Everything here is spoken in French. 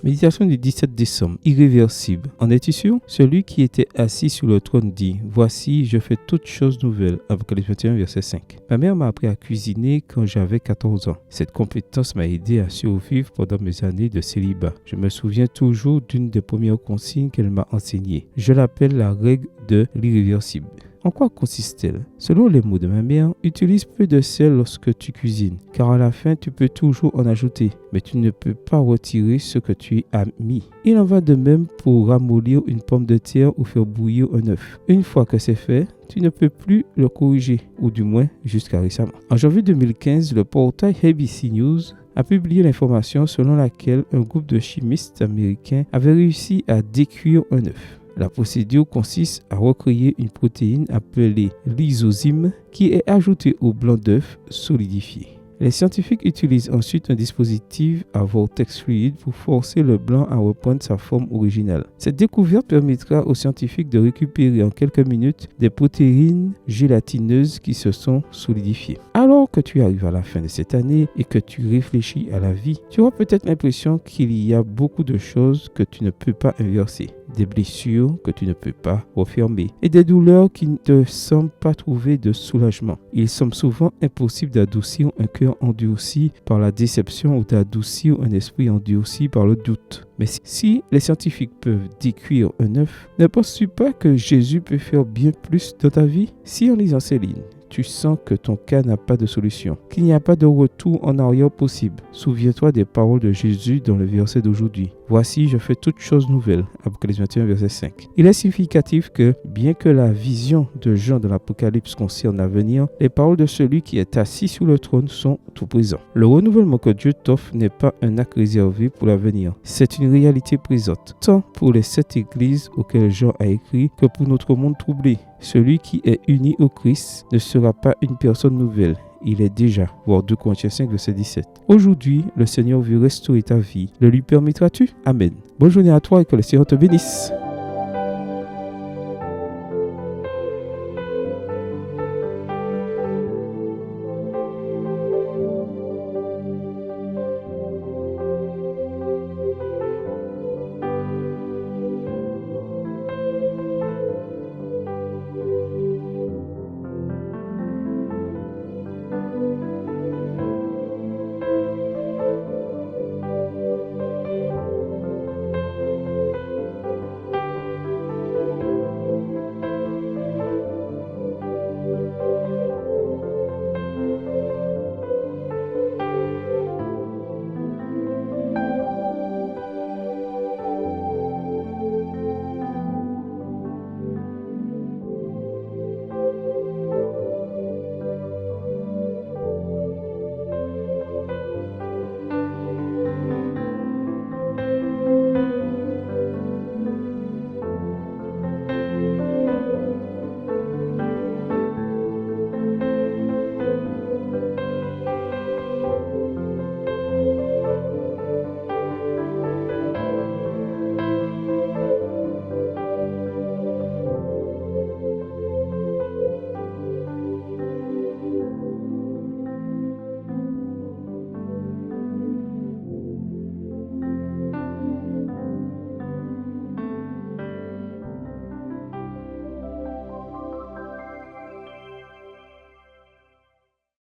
Méditation du 17 décembre, irréversible. En es-tu sûr? Celui qui était assis sur le trône dit, « Voici, je fais toutes choses nouvelles. » Apocalypse 21, verset 5. Ma mère m'a appris à cuisiner quand j'avais 14 ans. Cette compétence m'a aidé à survivre pendant mes années de célibat. Je me souviens toujours d'une des premières consignes qu'elle m'a enseignées. Je l'appelle la règle de l'irréversible. En quoi consiste-t-elle? Selon les mots de ma mère, utilise peu de sel lorsque tu cuisines, car à la fin tu peux toujours en ajouter, mais tu ne peux pas retirer ce que tu as mis. Il en va de même pour ramollir une pomme de terre ou faire bouillir un œuf. Une fois que c'est fait, tu ne peux plus le corriger, ou du moins jusqu'à récemment. En janvier 2015, le portail ABC News a publié l'information selon laquelle un groupe de chimistes américains avait réussi à décuire un œuf. La procédure consiste à recréer une protéine appelée lysozyme qui est ajoutée au blanc d'œuf solidifié. Les scientifiques utilisent ensuite un dispositif à vortex fluide pour forcer le blanc à reprendre sa forme originale. Cette découverte permettra aux scientifiques de récupérer en quelques minutes des protéines gélatineuses qui se sont solidifiées. Alors que tu arrives à la fin de cette année et que tu réfléchis à la vie, tu auras peut-être l'impression qu'il y a beaucoup de choses que tu ne peux pas inverser, des blessures que tu ne peux pas refermer et des douleurs qui ne te semblent pas trouver de soulagement. Il semble souvent impossible d'adoucir un cœur endurci par la déception ou d'adoucir un esprit endurci par le doute. Mais si les scientifiques peuvent décuire un œuf, ne penses-tu pas que Jésus peut faire bien plus dans ta vie? Si en lisant ces lignes, tu sens que ton cas n'a pas de solution, qu'il n'y a pas de retour en arrière possible, souviens-toi des paroles de Jésus dans le verset d'aujourd'hui. Voici, je fais toutes choses nouvelles. Apocalypse 21, verset 5. Il est significatif que, bien que la vision de Jean dans l'Apocalypse concerne l'avenir, les paroles de celui qui est assis sur le trône sont tout présents. Le renouvellement que Dieu t'offre n'est pas un acte réservé pour l'avenir. C'est une réalité présente, tant pour les 7 églises auxquelles Jean a écrit que pour notre monde troublé. Celui qui est uni au Christ ne sera pas une personne nouvelle. Il est déjà, voir 2 Corinthiens 5, verset 17. Aujourd'hui, le Seigneur veut restaurer ta vie. Le lui permettras-tu? Amen. Bonne journée à toi et que le Seigneur te bénisse.